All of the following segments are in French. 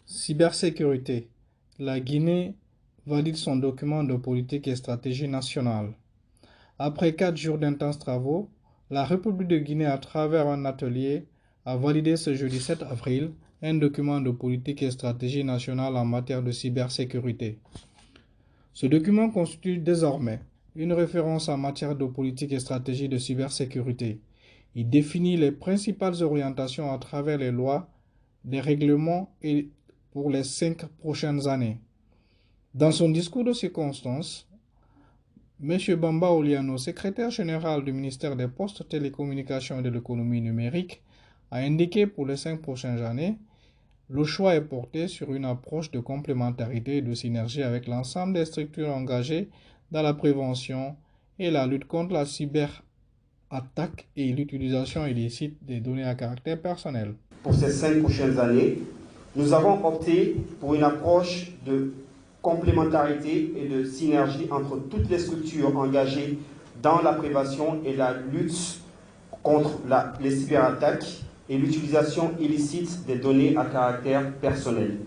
Cybersécurité. La Guinée valide son document de politique et stratégie nationale. Après 4 jours d'intenses travaux, la République de Guinée, à travers un atelier, a validé ce jeudi 7 avril un document de politique et stratégie nationale en matière de cybersécurité. Ce document constitue désormais une référence en matière de politique et stratégie de cybersécurité. Il définit les principales orientations à travers les lois, des règlements et pour les 5 prochaines années. Dans son discours de circonstance, M. Bamba Oliano, secrétaire général du ministère des Postes, Télécommunications et de l'économie numérique, a indiqué pour les 5 prochaines années, le choix est porté sur une approche de complémentarité et de synergie avec l'ensemble des structures engagées dans la prévention et la lutte contre la cyberattaque et l'utilisation illicite des données à caractère personnel. Pour ces 5 prochaines années, nous avons opté pour une approche de complémentarité et de synergie entre toutes les structures engagées dans la prévention et la lutte contre les cyberattaques et l'utilisation illicite des données à caractère personnel.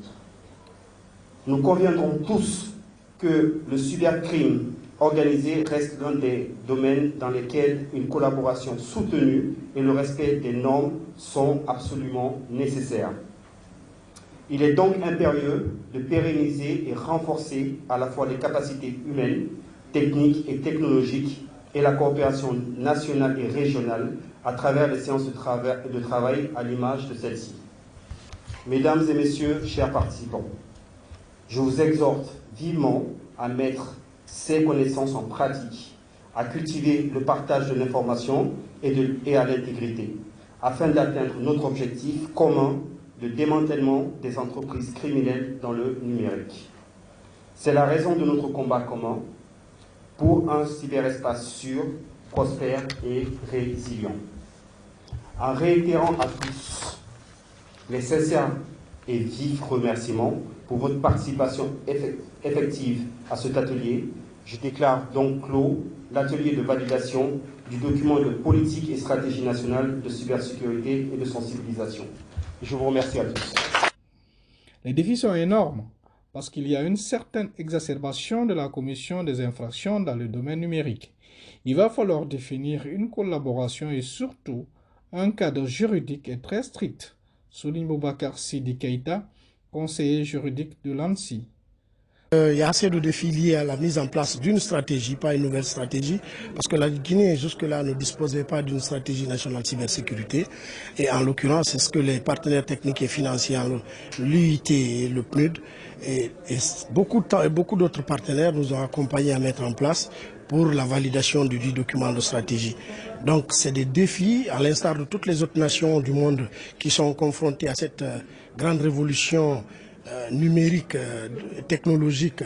Nous conviendrons tous que le cybercrime organisé reste l'un des domaines dans lesquels une collaboration soutenue et le respect des normes sont absolument nécessaires. Il est donc impérieux de pérenniser et renforcer à la fois les capacités humaines, techniques et technologiques et la coopération nationale et régionale à travers les séances de travail à l'image de celle-ci. Mesdames et messieurs, chers participants, je vous exhorte vivement à mettre ces connaissances en pratique, à cultiver le partage de l'information et à l'intégrité, afin d'atteindre notre objectif commun de démantèlement des entreprises criminelles dans le numérique. C'est la raison de notre combat commun pour un cyberespace sûr, prospère et résilient. En réitérant à tous les sincères et vifs remerciements pour votre participation effective à cet atelier, je déclare donc clos l'atelier de validation du document de politique et stratégie nationale de cybersécurité et de sensibilisation. Je vous remercie à tous. Les défis sont énormes parce qu'il y a une certaine exacerbation de la commission des infractions dans le domaine numérique. Il va falloir définir une collaboration et surtout un cadre juridique est très strict, souligne Boubacar Sidi Keïta, conseiller juridique de l'ANSSI. Il y a assez de défis liés à la mise en place d'une stratégie, pas une nouvelle stratégie, parce que la Guinée jusque-là ne disposait pas d'une stratégie nationale de cybersécurité. Et en l'occurrence, c'est ce que les partenaires techniques et financiers, l'UIT et le PNUD, et beaucoup d'autres partenaires nous ont accompagnés à mettre en place pour la validation du document de stratégie. Donc c'est des défis, à l'instar de toutes les autres nations du monde qui sont confrontées à cette grande révolution numérique, technologique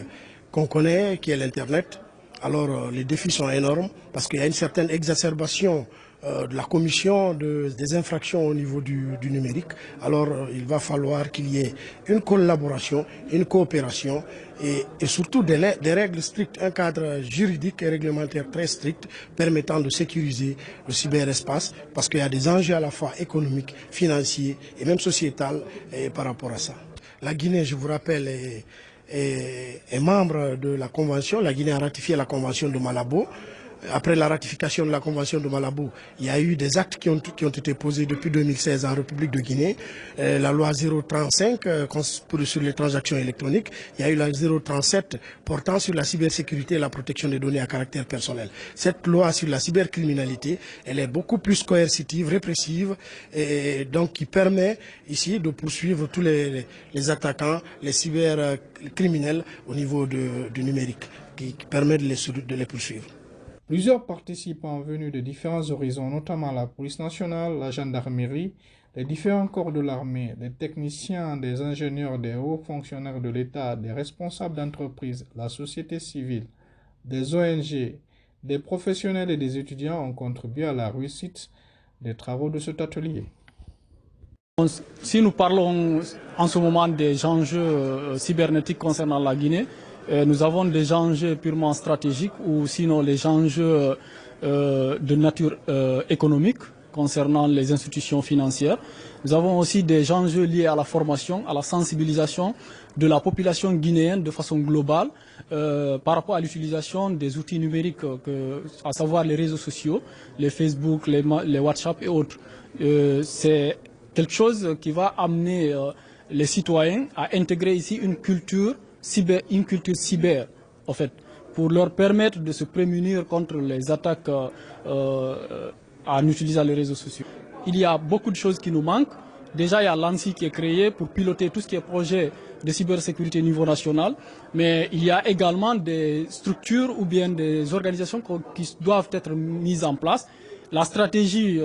qu'on connaît, qui est l'Internet. Alors les défis sont énormes parce qu'il y a une certaine exacerbation de la commission des infractions au niveau du numérique. Alors il va falloir qu'il y ait une collaboration, une coopération et surtout des règles strictes, un cadre juridique et réglementaire très strict permettant de sécuriser le cyberespace parce qu'il y a des enjeux à la fois économiques, financiers et même sociétals par rapport à ça. La Guinée, je vous rappelle, est membre de la Convention. La Guinée a ratifié la Convention de Malabo. Après la ratification de la Convention de Malabo, il y a eu des actes qui ont été posés depuis 2016 en République de Guinée. La loi 035 sur les transactions électroniques. Il y a eu la 037 portant sur la cybersécurité et la protection des données à caractère personnel. Cette loi sur la cybercriminalité, elle est beaucoup plus coercitive, répressive, et donc qui permet ici de poursuivre tous les attaquants, les cybercriminels au niveau du numérique, qui permet de les poursuivre. Plusieurs participants venus de différents horizons, notamment la police nationale, la gendarmerie, les différents corps de l'armée, des techniciens, des ingénieurs, des hauts fonctionnaires de l'État, des responsables d'entreprises, la société civile, des ONG, des professionnels et des étudiants ont contribué à la réussite des travaux de cet atelier. Si nous parlons en ce moment des enjeux cybernétiques concernant la Guinée, nous avons des enjeux purement stratégiques ou sinon les enjeux de nature économique. concernant les institutions financières. Nous avons aussi des enjeux liés à la formation, à la sensibilisation de la population guinéenne de façon globale par rapport à l'utilisation des outils numériques, à savoir les réseaux sociaux, les Facebook, les WhatsApp et autres. C'est quelque chose qui va amener les citoyens à intégrer ici une culture cyber, en fait, pour leur permettre de se prémunir contre les attaques en utilisant les réseaux sociaux. Il y a beaucoup de choses qui nous manquent. Déjà, il y a l'ANSSI qui est créé pour piloter tout ce qui est projet de cybersécurité au niveau national, mais il y a également des structures ou bien des organisations qui doivent être mises en place. La stratégie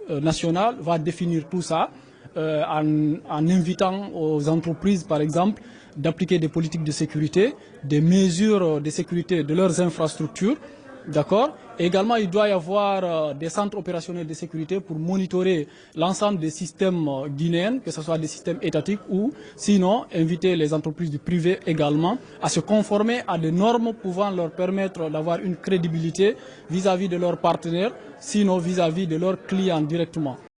nationale va définir tout ça en invitant aux entreprises, par exemple, d'appliquer des politiques de sécurité, des mesures de sécurité de leurs infrastructures. D'accord. Également, il doit y avoir des centres opérationnels de sécurité pour monitorer l'ensemble des systèmes guinéens, que ce soit des systèmes étatiques ou sinon inviter les entreprises du privé également à se conformer à des normes pouvant leur permettre d'avoir une crédibilité vis-à-vis de leurs partenaires, sinon vis-à-vis de leurs clients directement.